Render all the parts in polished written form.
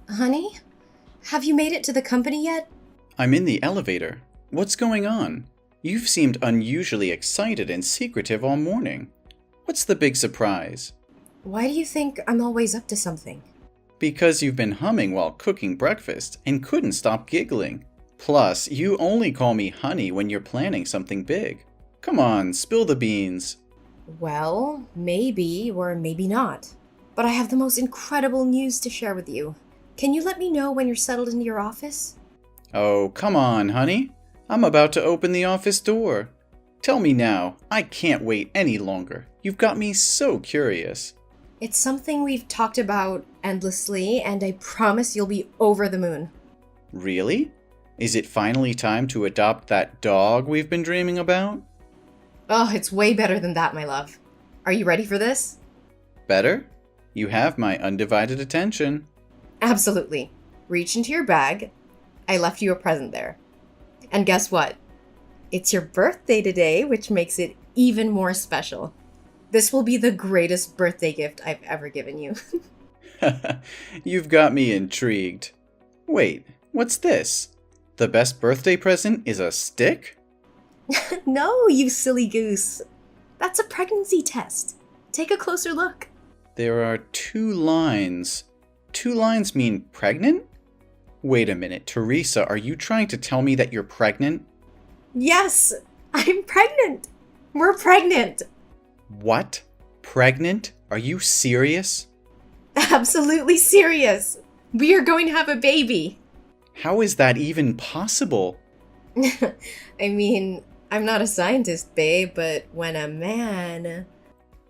Honey, have you made it to the company yet? I'm in the elevator. What's going on? You've seemed unusually excited and secretive all morning. What's the big surprise? Why do you think I'm always up to something? Because you've been humming while cooking breakfast and couldn't stop giggling. Plus, you only call me honey when you're planning something big. Come on, spill the beans. Well, maybe or maybe not. But I have the most incredible news to share with you. Can you let me know when you're settled into your office? Oh, come on, honey. I'm about to open the office door. Tell me now. I can't wait any longer. You've got me so curious. It's something we've talked about endlessly, and I promise you'll be over the moon. Really? Is it finally time to adopt that dog we've been dreaming about? Oh, it's way better than that, my love. Are you ready for this? Better? You have my undivided attention. Absolutely. Reach into your bag. I left you a present there. And guess what? It's your birthday today, which makes it even more special. This will be the greatest birthday gift I've ever given you. You've got me intrigued. Wait, what's this? The best birthday present is a stick? No, you silly goose. That's a pregnancy test. Take a closer look. There are 2 lines. 2 lines mean pregnant? Wait a minute, Teresa, are you trying to tell me that you're pregnant? Yes, I'm pregnant. We're pregnant. What? Pregnant? Are you serious? Absolutely serious. We are going to have a baby. How is that even possible? I mean, I'm not a scientist, babe, but when a man...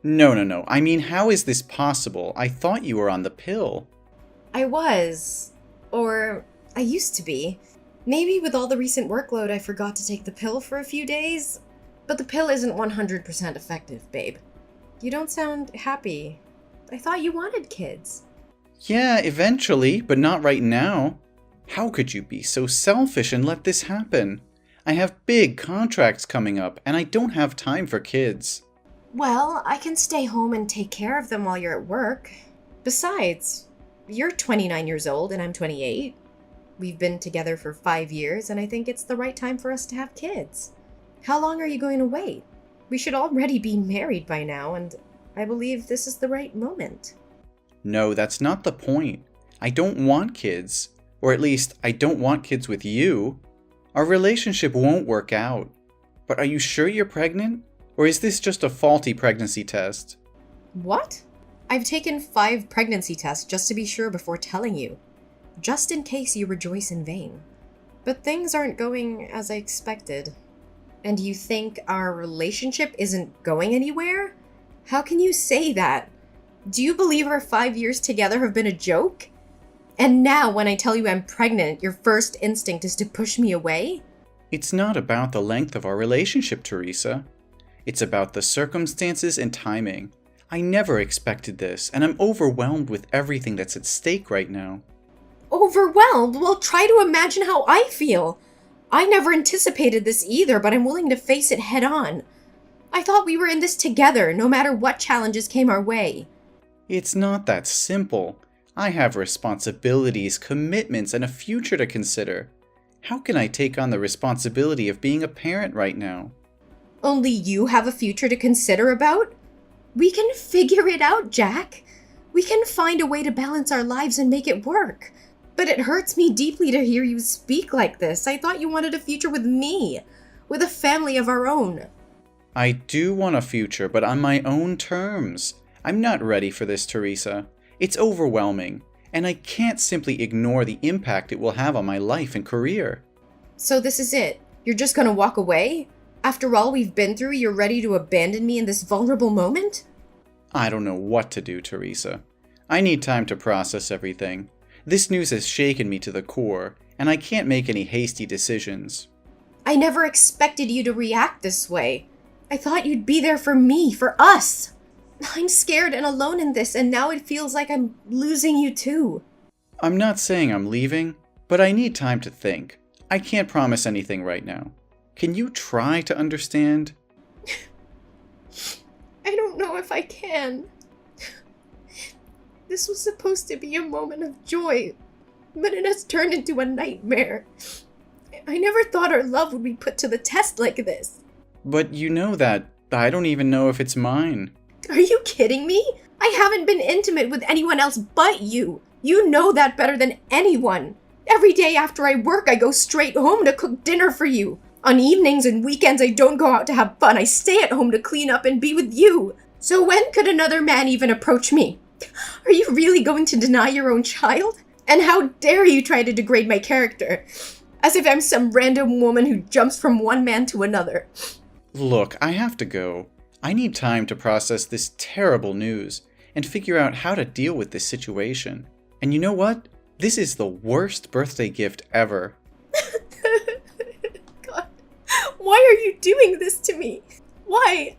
No. I mean, how is this possible? I thought you were on the pill. I was. Or I used to be. Maybe with all the recent workload I forgot to take the pill for a few days. But the pill isn't 100% effective, babe. You don't sound happy. I thought you wanted kids. Yeah, eventually, but not right now. How could you be so selfish and let this happen? I have big contracts coming up, and I don't have time for kids. Well, I can stay home and take care of them while you're at work. Besides, you're 29 years old and I'm 28. We've been together for 5 years, and I think it's the right time for us to have kids. How long are you going to wait? We should already be married by now, and I believe this is the right moment. No, that's not the point. I don't want kids. Or at least, I don't want kids with you. Our relationship won't work out. But are you sure you're pregnant? Or is this just a faulty pregnancy test? What? I've taken 5 pregnancy tests just to be sure before telling you. Just in case you rejoice in vain. But things aren't going as I expected. And you think our relationship isn't going anywhere? How can you say that? Do you believe our 5 years together have been a joke? And now when I tell you I'm pregnant, your first instinct is to push me away? It's not about the length of our relationship, Teresa. It's about the circumstances and timing. I never expected this, and I'm overwhelmed with everything that's at stake right now. Overwhelmed? Well, try to imagine how I feel. I never anticipated this either, but I'm willing to face it head on. I thought we were in this together, no matter what challenges came our way. It's not that simple. I have responsibilities, commitments, and a future to consider. How can I take on the responsibility of being a parent right now? Only you have a future to consider about? We can figure it out, Jack. We can find a way to balance our lives and make it work. But it hurts me deeply to hear you speak like this. I thought you wanted a future with me, with a family of our own. I do want a future, but on my own terms. I'm not ready for this, Teresa. It's overwhelming, and I can't simply ignore the impact it will have on my life and career. So this is it? You're just gonna walk away? After all we've been through, you're ready to abandon me in this vulnerable moment? I don't know what to do, Teresa. I need time to process everything. This news has shaken me to the core, and I can't make any hasty decisions. I never expected you to react this way. I thought you'd be there for me, for us. I'm scared and alone in this, and now it feels like I'm losing you too. I'm not saying I'm leaving, but I need time to think. I can't promise anything right now. Can you try to understand? I don't know if I can. This was supposed to be a moment of joy, but it has turned into a nightmare. I never thought our love would be put to the test like this. But you know that I don't even know if it's mine. Are you kidding me? I haven't been intimate with anyone else but you. You know that better than anyone. Every day after I work, I go straight home to cook dinner for you. On evenings and weekends, I don't go out to have fun. I stay at home to clean up and be with you. So when could another man even approach me? Are you really going to deny your own child? And how dare you try to degrade my character? As if I'm some random woman who jumps from one man to another. Look, I have to go. I need time to process this terrible news and figure out how to deal with this situation. And you know what? This is the worst birthday gift ever. God, why are you doing this to me? Why?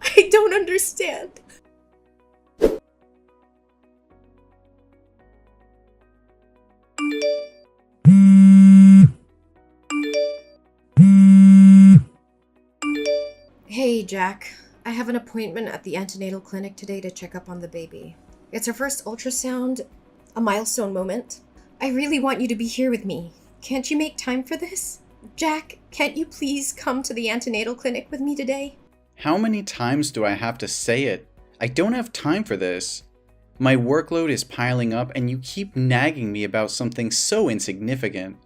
I don't understand. Hey, Jack. I have an appointment at the antenatal clinic today to check up on the baby. It's her first ultrasound, a milestone moment. I really want you to be here with me. Can't you make time for this? Jack, can't you please come to the antenatal clinic with me today? How many times do I have to say it? I don't have time for this. My workload is piling up and you keep nagging me about something so insignificant.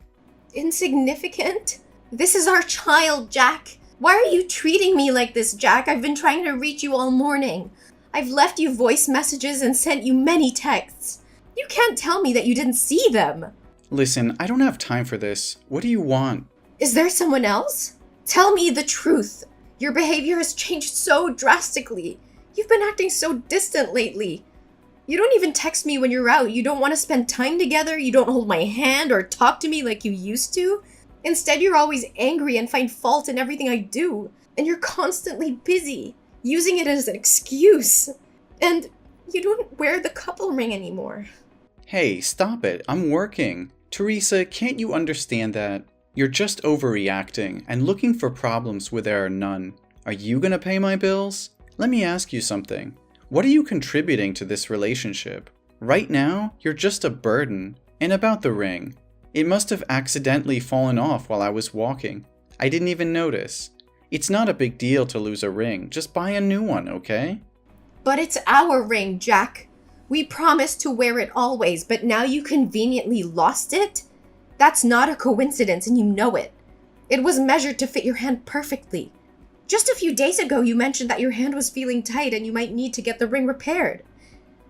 Insignificant? This is our child, Jack. Why are you treating me like this, Jack? I've been trying to reach you all morning. I've left you voice messages and sent you many texts. You can't tell me that you didn't see them. Listen, I don't have time for this. What do you want? Is there someone else? Tell me the truth. Your behavior has changed so drastically. You've been acting so distant lately. You don't even text me when you're out. You don't want to spend time together. You don't hold my hand or talk to me like you used to. Instead, you're always angry and find fault in everything I do. And you're constantly busy, using it as an excuse. And you don't wear the couple ring anymore. Hey, stop it. I'm working. Teresa, can't you understand that? You're just overreacting and looking for problems where there are none. Are you gonna pay my bills? Let me ask you something. What are you contributing to this relationship? Right now, you're just a burden. And about the ring. It must have accidentally fallen off while I was walking. I didn't even notice. It's not a big deal to lose a ring. Just buy a new one, okay? But it's our ring, Jack. We promised to wear it always, but now you conveniently lost it? That's not a coincidence, and you know it. It was measured to fit your hand perfectly. Just a few days ago, you mentioned that your hand was feeling tight and you might need to get the ring repaired.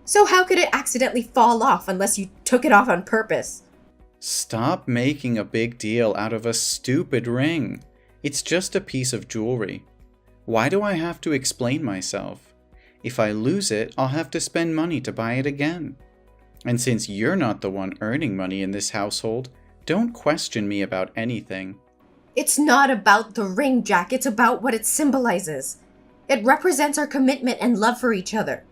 So how could it accidentally fall off unless you took it off on purpose? Stop making a big deal out of a stupid ring. It's just a piece of jewelry. Why do I have to explain myself? If I lose it, I'll have to spend money to buy it again. And since you're not the one earning money in this household, don't question me about anything. It's not about the ring, Jack. It's about what it symbolizes. It represents our commitment and love for each other.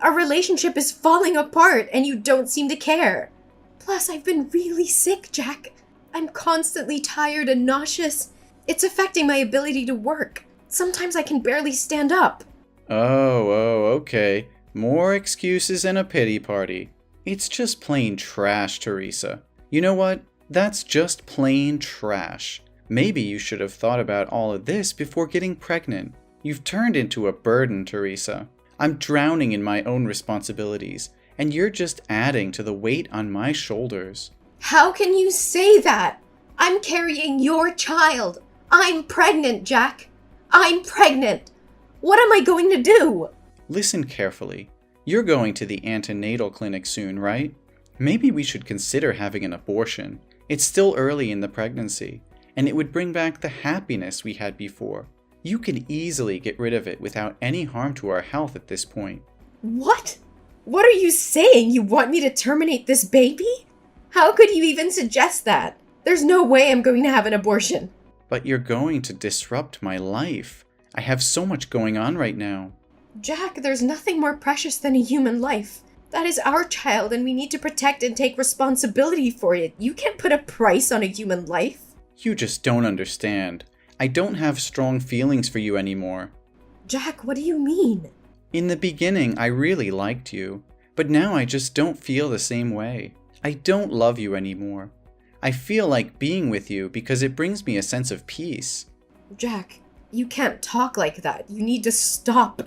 Our relationship is falling apart and you don't seem to care. Plus, I've been really sick, Jack. I'm constantly tired and nauseous. It's affecting my ability to work. Sometimes I can barely stand up. Oh, okay. More excuses and a pity party. It's just plain trash, Teresa. You know what? That's just plain trash. Maybe you should have thought about all of this before getting pregnant. You've turned into a burden, Teresa. I'm drowning in my own responsibilities, and you're just adding to the weight on my shoulders. How can you say that? I'm carrying your child. I'm pregnant, Jack. I'm pregnant. What am I going to do? Listen carefully. You're going to the antenatal clinic soon, right? Maybe we should consider having an abortion. It's still early in the pregnancy, and it would bring back the happiness we had before. You can easily get rid of it without any harm to our health at this point. What? What are you saying? You want me to terminate this baby? How could you even suggest that? There's no way I'm going to have an abortion. But you're going to disrupt my life. I have so much going on right now. Jack, there's nothing more precious than a human life. That is our child, and we need to protect and take responsibility for it. You can't put a price on a human life. You just don't understand. I don't have strong feelings for you anymore. Jack, what do you mean? In the beginning, I really liked you, but now I just don't feel the same way. I don't love you anymore. I feel like being with you because it brings me a sense of peace. Jack, you can't talk like that. You need to stop.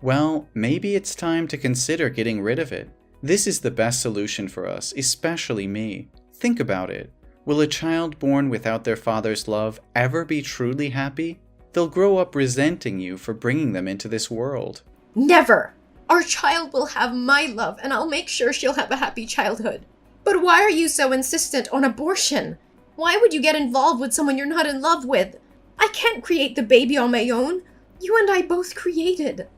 Well, maybe it's time to consider getting rid of it. This is the best solution for us, especially me. Think about it. Will a child born without their father's love ever be truly happy? They'll grow up resenting you for bringing them into this world. Never! Our child will have my love, and I'll make sure she'll have a happy childhood. But why are you so insistent on abortion? Why would you get involved with someone you're not in love with? I can't create the baby on my own. You and I both created.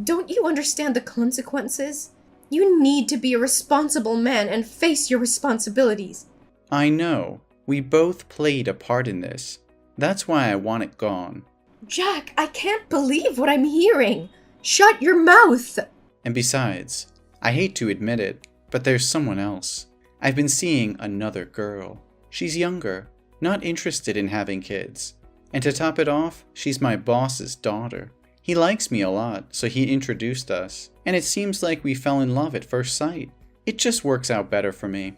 Don't you understand the consequences? You need to be a responsible man and face your responsibilities. I know. We both played a part in this. That's why I want it gone. Jack, I can't believe what I'm hearing. Shut your mouth! And besides, I hate to admit it, but there's someone else. I've been seeing another girl. She's younger, not interested in having kids. And to top it off, she's my boss's daughter. He likes me a lot, so he introduced us. And it seems like we fell in love at first sight. It just works out better for me.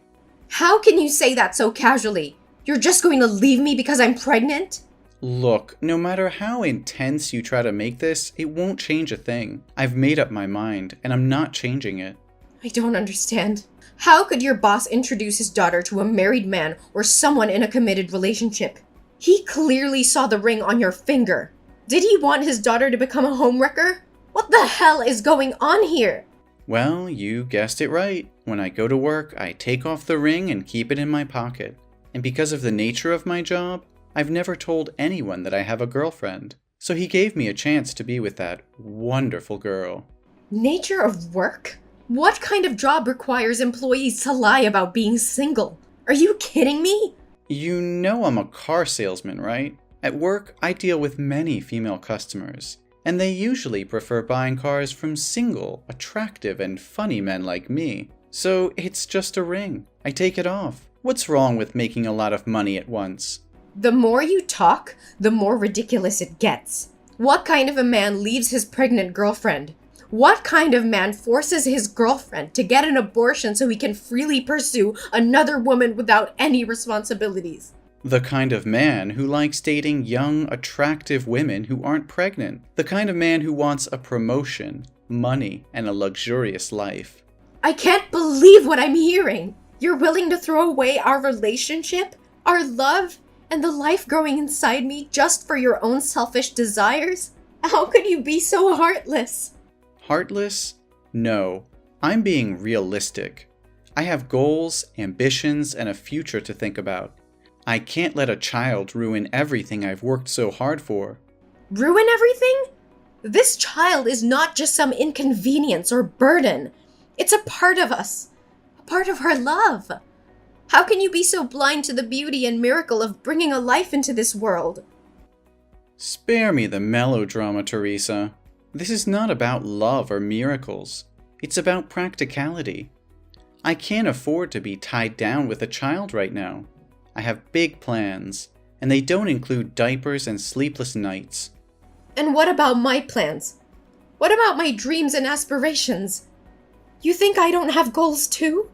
How can you say that so casually? You're just going to leave me because I'm pregnant? Look, no matter how intense you try to make this, it won't change a thing. I've made up my mind, and I'm not changing it. I don't understand. How could your boss introduce his daughter to a married man or someone in a committed relationship? He clearly saw the ring on your finger. Did he want his daughter to become a homewrecker? What the hell is going on here? Well, you guessed it right. When I go to work, I take off the ring and keep it in my pocket. And because of the nature of my job, I've never told anyone that I have a girlfriend. So he gave me a chance to be with that wonderful girl. Nature of work? What kind of job requires employees to lie about being single? Are you kidding me? You know I'm a car salesman, right? At work, I deal with many female customers, and they usually prefer buying cars from single, attractive, and funny men like me. So it's just a ring. I take it off. What's wrong with making a lot of money at once? The more you talk, the more ridiculous it gets. What kind of a man leaves his pregnant girlfriend? What kind of man forces his girlfriend to get an abortion so he can freely pursue another woman without any responsibilities? The kind of man who likes dating young, attractive women who aren't pregnant. The kind of man who wants a promotion, money, and a luxurious life. I can't believe what I'm hearing. You're willing to throw away our relationship, our love, and the life growing inside me just for your own selfish desires? How could you be so heartless? Heartless? No. I'm being realistic. I have goals, ambitions, and a future to think about. I can't let a child ruin everything I've worked so hard for. Ruin everything? This child is not just some inconvenience or burden. It's a part of us. A part of our love. How can you be so blind to the beauty and miracle of bringing a life into this world? Spare me the melodrama, Teresa. This is not about love or miracles. It's about practicality. I can't afford to be tied down with a child right now. I have big plans, and they don't include diapers and sleepless nights. And what about my plans? What about my dreams and aspirations? You think I don't have goals too?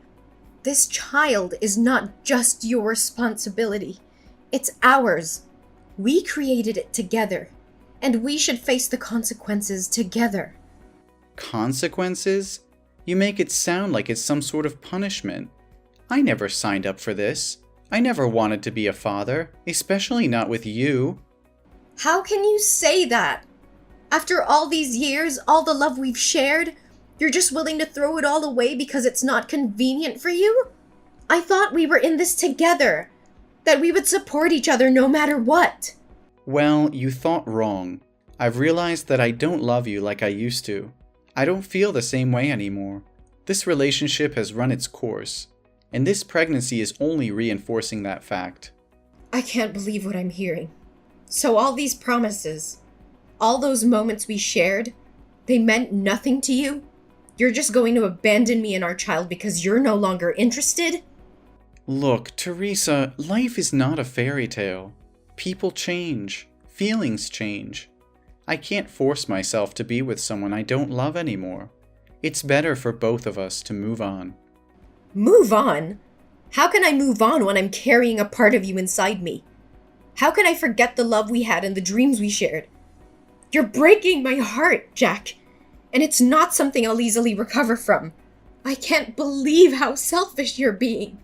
This child is not just your responsibility. It's ours. We created it together, and we should face the consequences together. Consequences? You make it sound like it's some sort of punishment. I never signed up for this. I never wanted to be a father, especially not with you. How can you say that? After all these years, all the love we've shared, you're just willing to throw it all away because it's not convenient for you? I thought we were in this together, that we would support each other no matter what. Well, you thought wrong. I've realized that I don't love you like I used to. I don't feel the same way anymore. This relationship has run its course, and this pregnancy is only reinforcing that fact. I can't believe what I'm hearing. So all these promises, all those moments we shared, they meant nothing to you? You're just going to abandon me and our child because you're no longer interested? Look, Teresa, life is not a fairy tale. People change. Feelings change. I can't force myself to be with someone I don't love anymore. It's better for both of us to move on. Move on? How can I move on when I'm carrying a part of you inside me? How can I forget the love we had and the dreams we shared? You're breaking my heart, Jack, and it's not something I'll easily recover from. I can't believe how selfish you're being.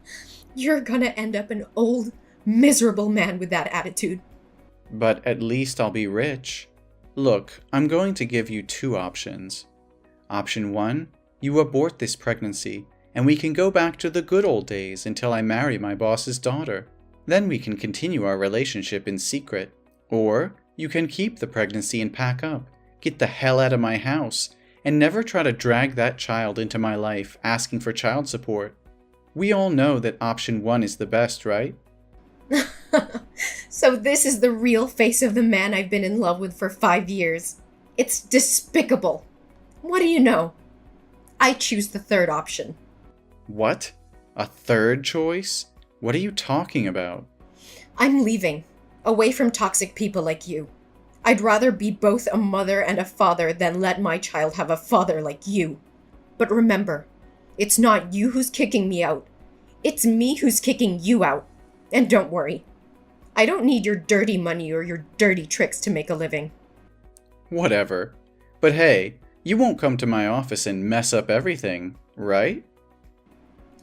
You're gonna end up an old, miserable man with that attitude. But at least I'll be rich. Look, I'm going to give you 2 options. Option 1, you abort this pregnancy, and we can go back to the good old days until I marry my boss's daughter. Then we can continue our relationship in secret. Or you can keep the pregnancy and pack up, get the hell out of my house, and never try to drag that child into my life asking for child support. We all know that option 1 is the best, right? So this is the real face of the man I've been in love with for 5 years. It's despicable. What do you know? I choose the third option. What? A third choice? What are you talking about? I'm leaving, away from toxic people like you. I'd rather be both a mother and a father than let my child have a father like you. But remember, it's not you who's kicking me out. It's me who's kicking you out. And don't worry, I don't need your dirty money or your dirty tricks to make a living. Whatever. But hey, you won't come to my office and mess up everything, right?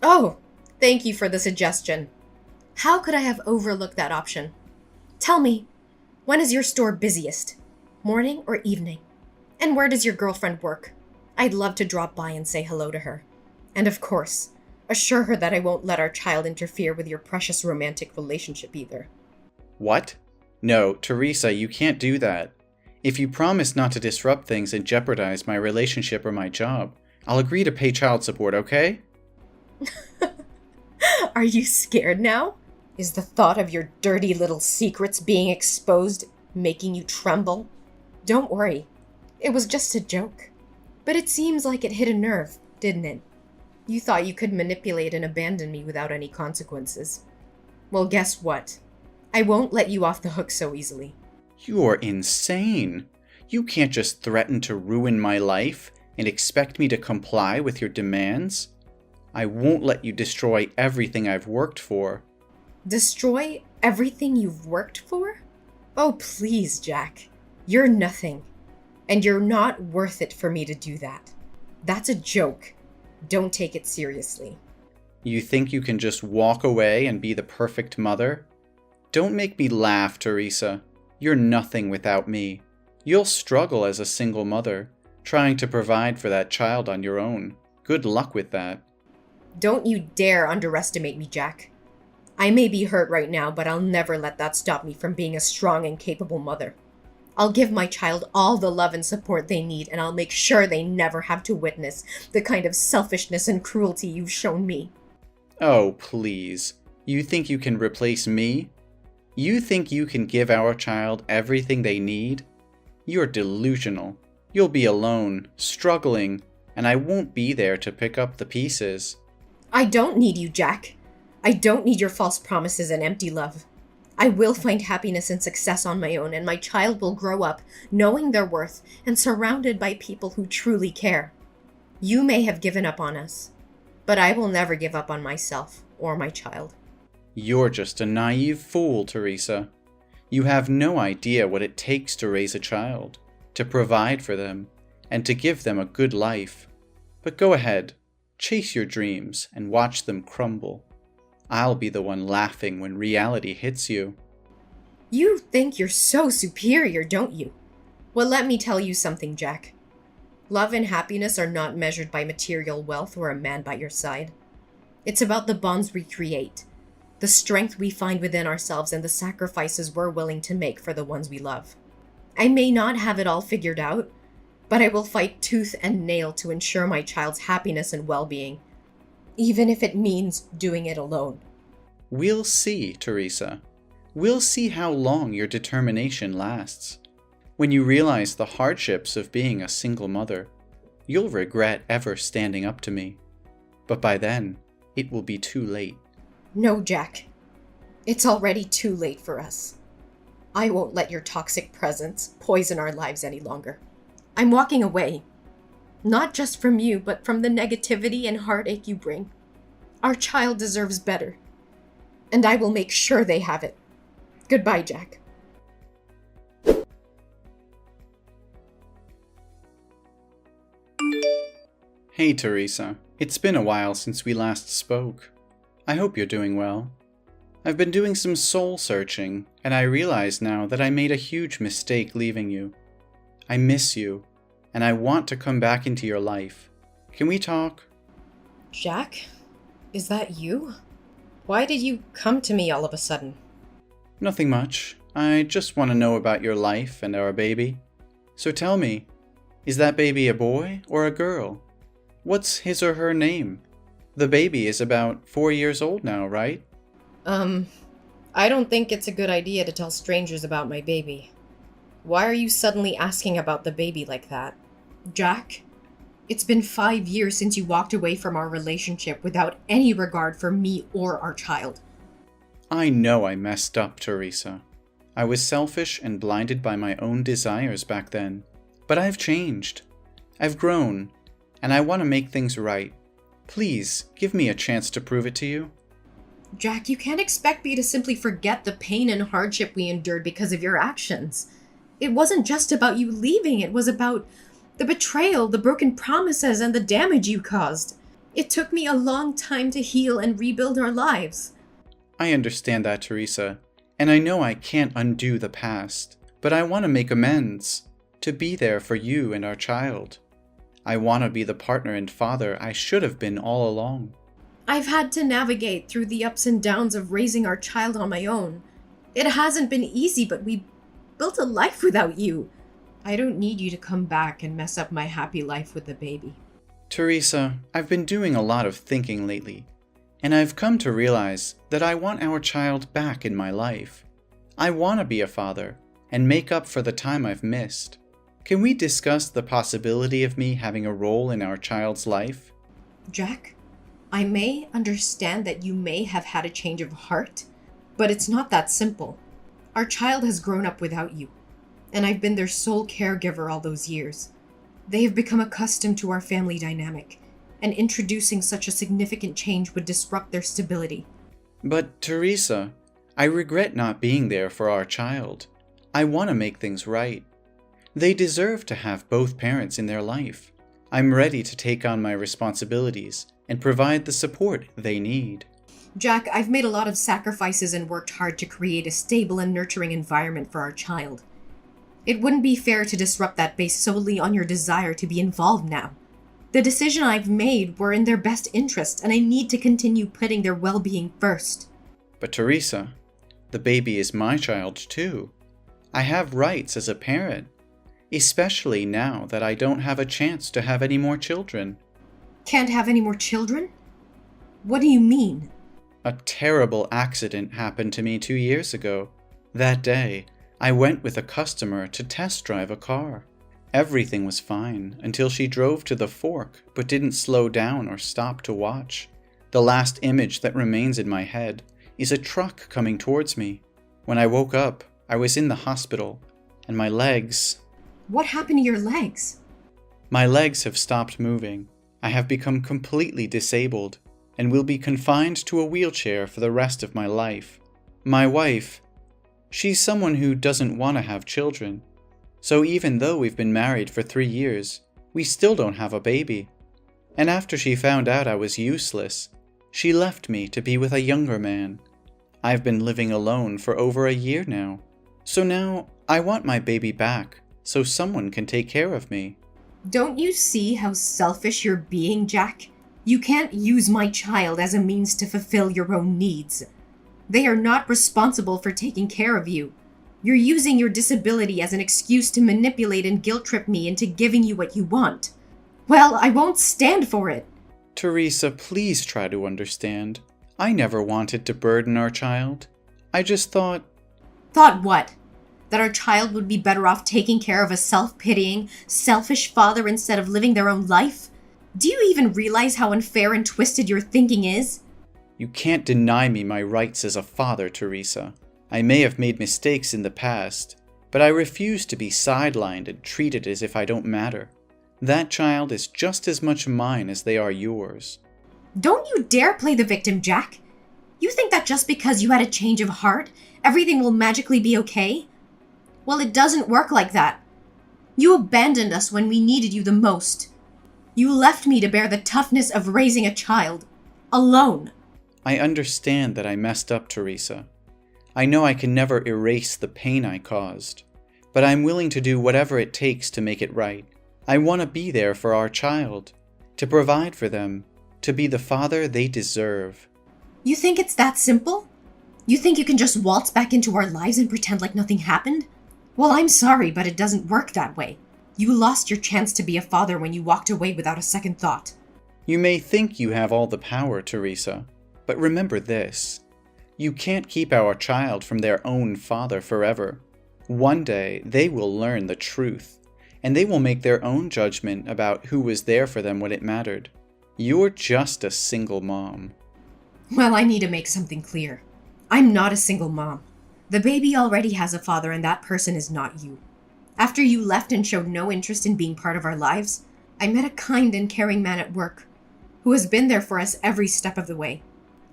Oh, thank you for the suggestion. How could I have overlooked that option? Tell me, when is your store busiest? Morning or evening? And where does your girlfriend work? I'd love to drop by and say hello to her. And of course, assure her that I won't let our child interfere with your precious romantic relationship either. What? No, Teresa, you can't do that. If you promise not to disrupt things and jeopardize my relationship or my job, I'll agree to pay child support, okay? Are you scared now? Is the thought of your dirty little secrets being exposed making you tremble? Don't worry. It was just a joke. But it seems like it hit a nerve, didn't it? You thought you could manipulate and abandon me without any consequences. Well, guess what? I won't let you off the hook so easily. You're insane. You can't just threaten to ruin my life and expect me to comply with your demands. I won't let you destroy everything I've worked for. Destroy everything you've worked for? Oh, please, Jack. You're nothing. And you're not worth it for me to do that. That's a joke. Don't take it seriously. You think you can just walk away and be the perfect mother? Don't make me laugh, Teresa. You're nothing without me. You'll struggle as a single mother, trying to provide for that child on your own. Good luck with that. Don't you dare underestimate me, Jack. I may be hurt right now, but I'll never let that stop me from being a strong and capable mother. I'll give my child all the love and support they need, and I'll make sure they never have to witness the kind of selfishness and cruelty you've shown me. Oh, please. You think you can replace me? You think you can give our child everything they need? You're delusional. You'll be alone, struggling, and I won't be there to pick up the pieces. I don't need you, Jack. I don't need your false promises and empty love. I will find happiness and success on my own, and my child will grow up knowing their worth and surrounded by people who truly care. You may have given up on us, but I will never give up on myself or my child. You're just a naive fool, Teresa. You have no idea what it takes to raise a child, to provide for them, and to give them a good life. But go ahead, chase your dreams and watch them crumble. I'll be the one laughing when reality hits you. You think you're so superior, don't you? Well, let me tell you something, Jack. Love and happiness are not measured by material wealth or a man by your side. It's about the bonds we create, the strength we find within ourselves, and the sacrifices we're willing to make for the ones we love. I may not have it all figured out, but I will fight tooth and nail to ensure my child's happiness and well-being, even if it means doing it alone. We'll see, Teresa. We'll see how long your determination lasts. When you realize the hardships of being a single mother, you'll regret ever standing up to me. But by then, it will be too late. No, Jack. It's already too late for us. I won't let your toxic presence poison our lives any longer. I'm walking away. Not just from you, but from the negativity and heartache you bring. Our child deserves better. And I will make sure they have it. Goodbye, Jack. Hey, Teresa. It's been a while since we last spoke. I hope you're doing well. I've been doing some soul searching, and I realize now that I made a huge mistake leaving you. I miss you, and I want to come back into your life. Can we talk? Jack? Is that you? Why did you come to me all of a sudden? Nothing much. I just want to know about your life and our baby. So tell me, is that baby a boy or a girl? What's his or her name? The baby is about 4 years old now, right? I don't think it's a good idea to tell strangers about my baby. Why are you suddenly asking about the baby like that? Jack, it's been 5 years since you walked away from our relationship without any regard for me or our child. I know I messed up, Teresa. I was selfish and blinded by my own desires back then. But I've changed. I've grown, and I want to make things right. Please, give me a chance to prove it to you. Jack, you can't expect me to simply forget the pain and hardship we endured because of your actions. It wasn't just about you leaving, it was about the betrayal, the broken promises, and the damage you caused. It took me a long time to heal and rebuild our lives. I understand that, Teresa, and I know I can't undo the past, but I want to make amends, to be there for you and our child. I want to be the partner and father I should have been all along. I've had to navigate through the ups and downs of raising our child on my own. It hasn't been easy, but we built a life without you. I don't need you to come back and mess up my happy life with the baby. Teresa, I've been doing a lot of thinking lately, and I've come to realize that I want our child back in my life. I want to be a father and make up for the time I've missed. Can we discuss the possibility of me having a role in our child's life? Jack, I may understand that you may have had a change of heart, but it's not that simple. Our child has grown up without you, and I've been their sole caregiver all those years. They have become accustomed to our family dynamic, and introducing such a significant change would disrupt their stability. But, Teresa, I regret not being there for our child. I want to make things right. They deserve to have both parents in their life. I'm ready to take on my responsibilities and provide the support they need. Jack, I've made a lot of sacrifices and worked hard to create a stable and nurturing environment for our child. It wouldn't be fair to disrupt that based solely on your desire to be involved now. The decision I've made were in their best interest, and I need to continue putting their well-being first. But Teresa, the baby is my child too. I have rights as a parent, especially now that I don't have a chance to have any more children. Can't have any more children? What do you mean? A terrible accident happened to me 2 years ago. That day, I went with a customer to test drive a car. Everything was fine until she drove to the fork but didn't slow down or stop to watch. The last image that remains in my head is a truck coming towards me. When I woke up, I was in the hospital, and my legs... What happened to your legs? My legs have stopped moving. I have become completely disabled and will be confined to a wheelchair for the rest of my life. My wife, she's someone who doesn't want to have children. So even though we've been married for 3 years, we still don't have a baby. And after she found out I was useless, she left me to be with a younger man. I've been living alone for over a year now. So now I want my baby back so someone can take care of me. Don't you see how selfish you're being, Jack? You can't use my child as a means to fulfill your own needs. They are not responsible for taking care of you. You're using your disability as an excuse to manipulate and guilt-trip me into giving you what you want. Well, I won't stand for it. Teresa, please try to understand. I never wanted to burden our child. I just thought... Thought what? That our child would be better off taking care of a self-pitying, selfish father instead of living their own life? Do you even realize how unfair and twisted your thinking is? You can't deny me my rights as a father, Teresa. I may have made mistakes in the past, but I refuse to be sidelined and treated as if I don't matter. That child is just as much mine as they are yours. Don't you dare play the victim, Jack. You think that just because you had a change of heart, everything will magically be okay? Well, it doesn't work like that. You abandoned us when we needed you the most. You left me to bear the toughness of raising a child. Alone. I understand that I messed up, Teresa. I know I can never erase the pain I caused, but I'm willing to do whatever it takes to make it right. I want to be there for our child, to provide for them, to be the father they deserve. You think it's that simple? You think you can just waltz back into our lives and pretend like nothing happened? Well, I'm sorry, but it doesn't work that way. You lost your chance to be a father when you walked away without a second thought. You may think you have all the power, Teresa, but remember this. You can't keep our child from their own father forever. One day, they will learn the truth, and they will make their own judgment about who was there for them when it mattered. You're just a single mom. Well, I need to make something clear. I'm not a single mom. The baby already has a father, and that person is not you. After you left and showed no interest in being part of our lives, I met a kind and caring man at work who has been there for us every step of the way.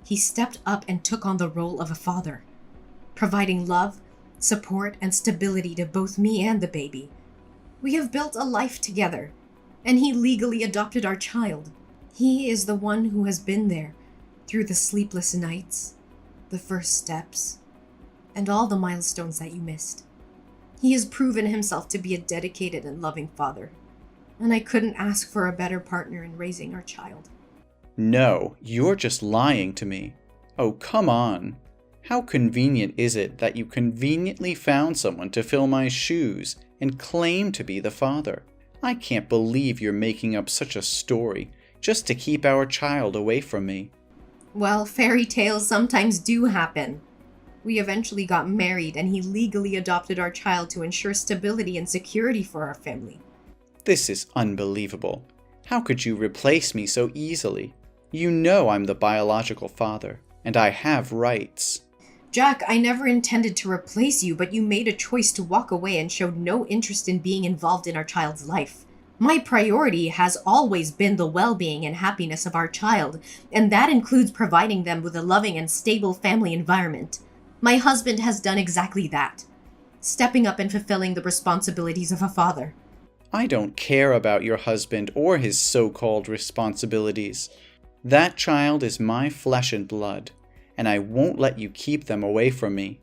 He stepped up and took on the role of a father, providing love, support, and stability to both me and the baby. We have built a life together, and he legally adopted our child. He is the one who has been there through the sleepless nights, the first steps, and all the milestones that you missed. He has proven himself to be a dedicated and loving father, and I couldn't ask for a better partner in raising our child. No, you're just lying to me. Oh, come on. How convenient is it that you conveniently found someone to fill my shoes and claim to be the father? I can't believe you're making up such a story just to keep our child away from me. Well, fairy tales sometimes do happen. We eventually got married, and he legally adopted our child to ensure stability and security for our family. This is unbelievable. How could you replace me so easily? You know I'm the biological father, and I have rights. Jack, I never intended to replace you, but you made a choice to walk away and showed no interest in being involved in our child's life. My priority has always been the well-being and happiness of our child, and that includes providing them with a loving and stable family environment. My husband has done exactly that, stepping up and fulfilling the responsibilities of a father. I don't care about your husband or his so-called responsibilities. That child is my flesh and blood, and I won't let you keep them away from me.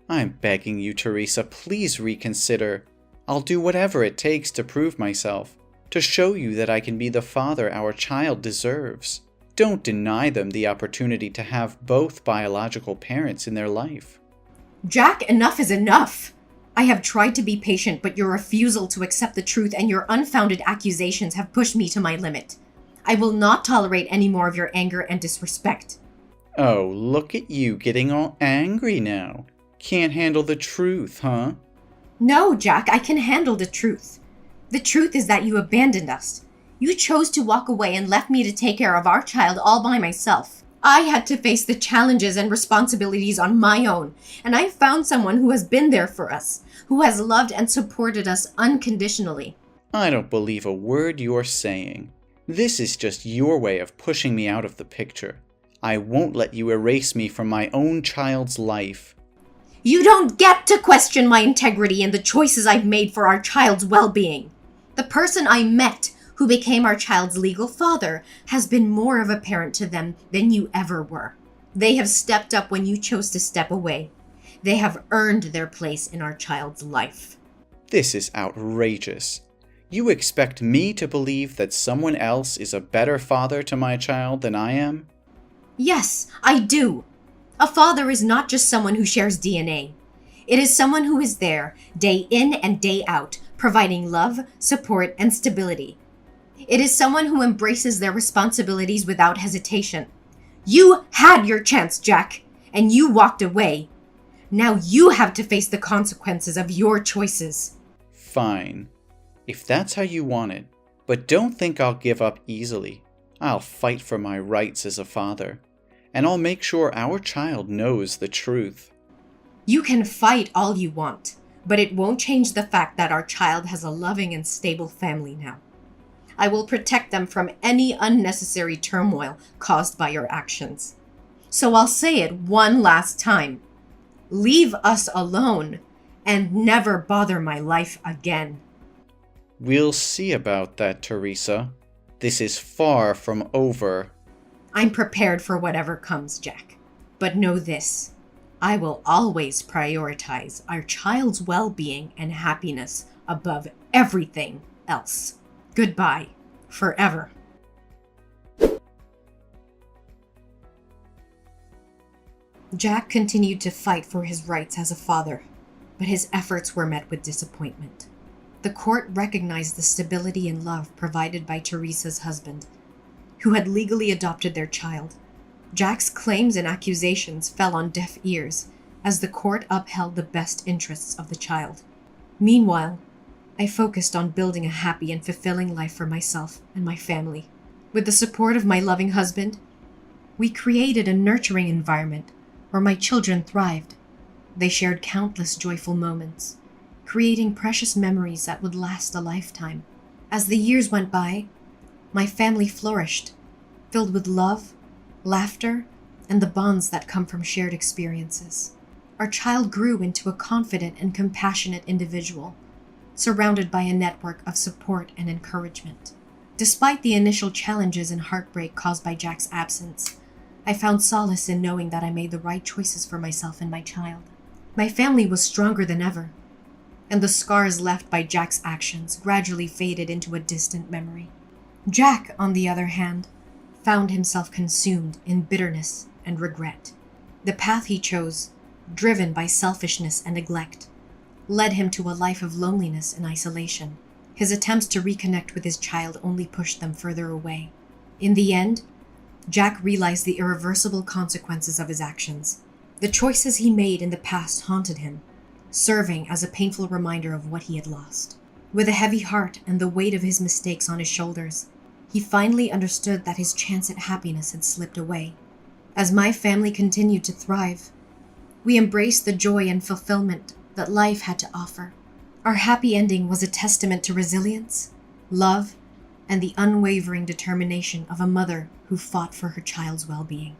I'm begging you, Teresa, please reconsider. I'll do whatever it takes to prove myself, to show you that I can be the father our child deserves. Don't deny them the opportunity to have both biological parents in their life. Jack, enough is enough! I have tried to be patient, but your refusal to accept the truth and your unfounded accusations have pushed me to my limit. I will not tolerate any more of your anger and disrespect. Oh, look at you getting all angry now. Can't handle the truth, huh? No, Jack, I can handle the truth. The truth is that you abandoned us. You chose to walk away and left me to take care of our child all by myself. I had to face the challenges and responsibilities on my own, and I found someone who has been there for us, who has loved and supported us unconditionally. I don't believe a word you're saying. This is just your way of pushing me out of the picture. I won't let you erase me from my own child's life. You don't get to question my integrity and the choices I've made for our child's well-being. The person I met, who became our child's legal father, has been more of a parent to them than you ever were. They have stepped up when you chose to step away. They have earned their place in our child's life. This is outrageous. You expect me to believe that someone else is a better father to my child than I am? Yes, I do. A father is not just someone who shares DNA. It is someone who is there, day in and day out, providing love, support, and stability. It is someone who embraces their responsibilities without hesitation. You had your chance, Jack, and you walked away. Now you have to face the consequences of your choices. Fine, if that's how you want it, but don't think I'll give up easily. I'll fight for my rights as a father, and I'll make sure our child knows the truth. You can fight all you want, but it won't change the fact that our child has a loving and stable family now. I will protect them from any unnecessary turmoil caused by your actions. So I'll say it one last time. Leave us alone and never bother my life again. We'll see about that, Teresa. This is far from over. I'm prepared for whatever comes, Jack. But know this. I will always prioritize our child's well-being and happiness above everything else. Goodbye, forever. Jack continued to fight for his rights as a father, but his efforts were met with disappointment. The court recognized the stability and love provided by Teresa's husband, who had legally adopted their child. Jack's claims and accusations fell on deaf ears as the court upheld the best interests of the child. Meanwhile, I focused on building a happy and fulfilling life for myself and my family. With the support of my loving husband, we created a nurturing environment where my children thrived. They shared countless joyful moments, creating precious memories that would last a lifetime. As the years went by, my family flourished, filled with love, laughter, and the bonds that come from shared experiences. Our child grew into a confident and compassionate individual, surrounded by a network of support and encouragement. Despite the initial challenges and heartbreak caused by Jack's absence, I found solace in knowing that I made the right choices for myself and my child. My family was stronger than ever, and the scars left by Jack's actions gradually faded into a distant memory. Jack, on the other hand, found himself consumed in bitterness and regret. The path he chose, driven by selfishness and neglect, led him to a life of loneliness and isolation. His attempts to reconnect with his child only pushed them further away. In the end, Jack realized the irreversible consequences of his actions. The choices he made in the past haunted him, serving as a painful reminder of what he had lost. With a heavy heart and the weight of his mistakes on his shoulders, he finally understood that his chance at happiness had slipped away. As my family continued to thrive, we embraced the joy and fulfillment that life had to offer. Our happy ending was a testament to resilience, love, and the unwavering determination of a mother who fought for her child's well-being.